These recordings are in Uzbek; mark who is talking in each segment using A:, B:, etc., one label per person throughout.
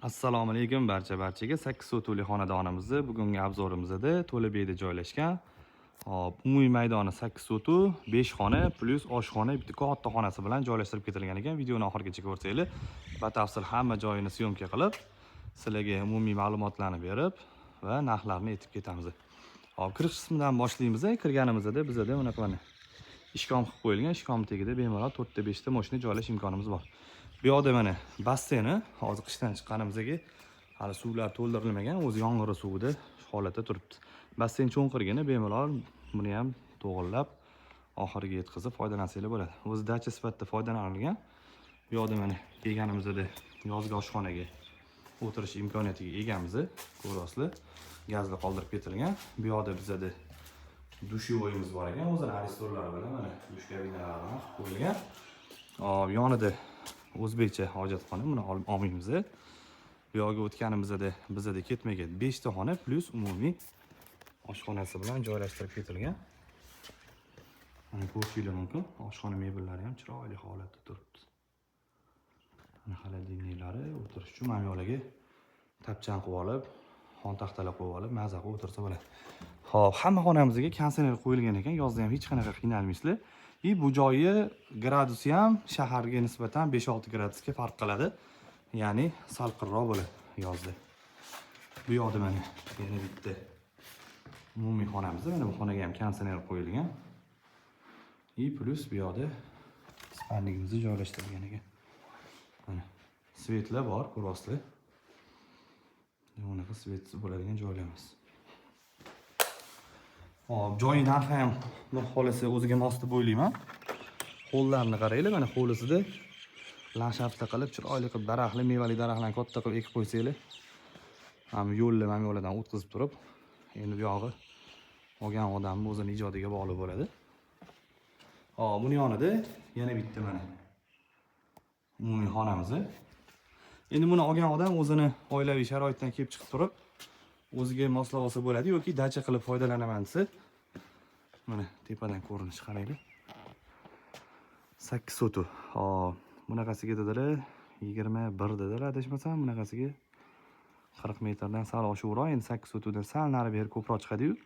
A: Assalomu alaykum barchaga 8 sotuli xonadonimizni bugungi obzorimizda To'labeyda joylashgan. Hop, umumiy maydoni 8 sotu, 5 xona plus oshxona, bitta katta xonasi bilan joylashtirib ketilgan ekan. Videoni oxirigacha ko'rsanglar, batafsil hamma joyini syomka qilib, sizlarga umumiy ma'lumotlarni berib va narxlarni aytib ketamiz. Hop, kirish qismidan boshlaymiz. Kirganimizda bizda bunaqa mana ishkom qilib qo'yilgan. Ishkom tagida bemalol 4 ta 5 ta mashina joylash imkonimiz bor. Bu yoqda mana basseni, hozir qishdan chiqqanimizga hali suvlar to'ldirilmagan, o'zi yomg'ir suvida holatda turibdi. Basseyn cho'nqirgani bemalol buni ham to'g'irlab oxiriga yetkazib foydalansanglar bo'ladi. O'zi dacha sifatida foydalanilgan. Bu yoqda mana kelganimizda yozgi oshxonaga o'tirish imkoniyatiga egamiz, ko'rasizlar. Gazli qoldirib ketilgan. Bu yoqda bizda dushovoyimiz bor ekan, o'zini aristorlari bilan mana dush kabinalari bilan qo'yilgan. Hop, yonida o'zbekcha hojatxona, buni olmaymiz. Bu yoqqa o'tganimizda bizda ketmagan 5 ta xona plus umumiy oshxonasi bilan joylashtirib ketilgan. Mana ko'rishingiz mumkin, oshxona mebellari ham chiroyli holatda turibdi. Mana xolodilniklari o'tirish uchun mana yo'laga tapchan qilib olib, xon taxtalar qo'yib olib, maza qilib o'tirsa bo'ladi. Xo'p, hamma xonamizga konditsioner qo'yilgan ekan, yozda ham hech qanaqa qiynalmaysizlar. Bu joyi gradusi ham shaharga nisbatan 5-6 gradusga farq qiladi. Ya'ni salqinroq bo'ladi yozda. Bu yoqda mana yana bitta umumiy xonamiz, mana bu xonaga ham konditsioner qo'yilgan. Plus bu yoqda spalnigimizni joylashtirgan ekan. Mana svetlar bor, ko'rasizlar. Bunaqa svetsiz bo'ladigan joylarimiz. Hop, joyi narxi ham xudo xolasa o'ziga mos deb o'ylayman. Xo'llarni qaranglar, mana xo'lisida landshaftda qilib, chiroyli qilib daraxtli, mevali daraxtlarni katta qilib ekib qo'ysanglar, ham yo'ldan o'tkazib turib, endi bu yog'i olgan odamning o'zining ijodiga bog'liq bo'ladi. Hop, buni yonida yana bitta mana umumiy xonamiz. Endi buni olgan odam o'zini oilaviy sharoitdan kelib chiqib turib, o'ziga moslab olsa bo'ladi yoki dacha qilib foydalanaman desa, mana tepadan ko'rinish qaranglar. 8 sotu. Hop, bunaqasiga dedilar 21 dedilar, adashmasam, bunaqasiga 40 metrdan sal oshiqroq, endi 8 sotudan sal nari beri ko'proq chiqadi-yu,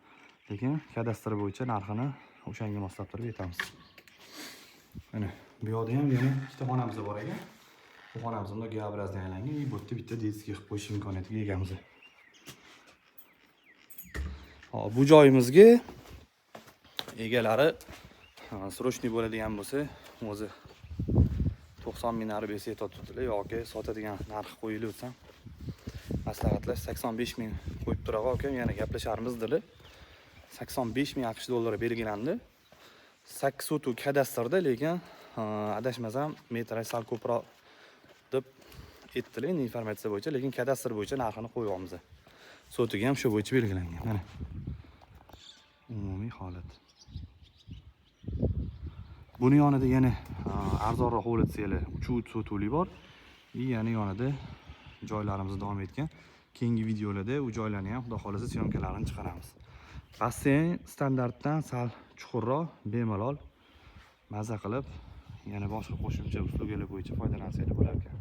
A: lekin kadastr bo'yicha narxini o'shanga moslab turib aytamiz. Mana bu yoqda ham yana ikkita xonamiz bor ekan. Bu xonamiz unda G-obrazda aylangan, bu yerda bitta detskiy qilib qo'yish imkoniyatiga egamiz. Hop, bu joyimizga egalari srochniy bo'ladigan bo'lsa, o'zi 90 ming narx bersa tutdilar yoki sotadigan narx qo'yilib o'tsam, maslahatlash 85 ming qo'yib turaga aka, yana gaplasharmiz dedilar. 85 ming AQSh dollari belgilandi. 8 sotu kadastrda, lekin adashmasam metraj sal ko'proq deb aytdilar endi informatsiya bo'yicha, lekin kadastr bo'yicha narxini qo'yamiz. Sotiga ham shu bo'yicha belgilangan. Mana umumiy holat. Buni yonida yana arzonroq hovli desanglar, 3 sotuli bor. Yana yonida joylarimiz davom etgan. Keyingi videolarda u joylarni ham xudo xolasa syomkalarini chiqaramiz. Basseyn standartdan sal chuqurroq, bemalol maza qilib, yana boshqa qo'shimcha uslubalar bo'yicha foydalansanglar bo'lar ekan.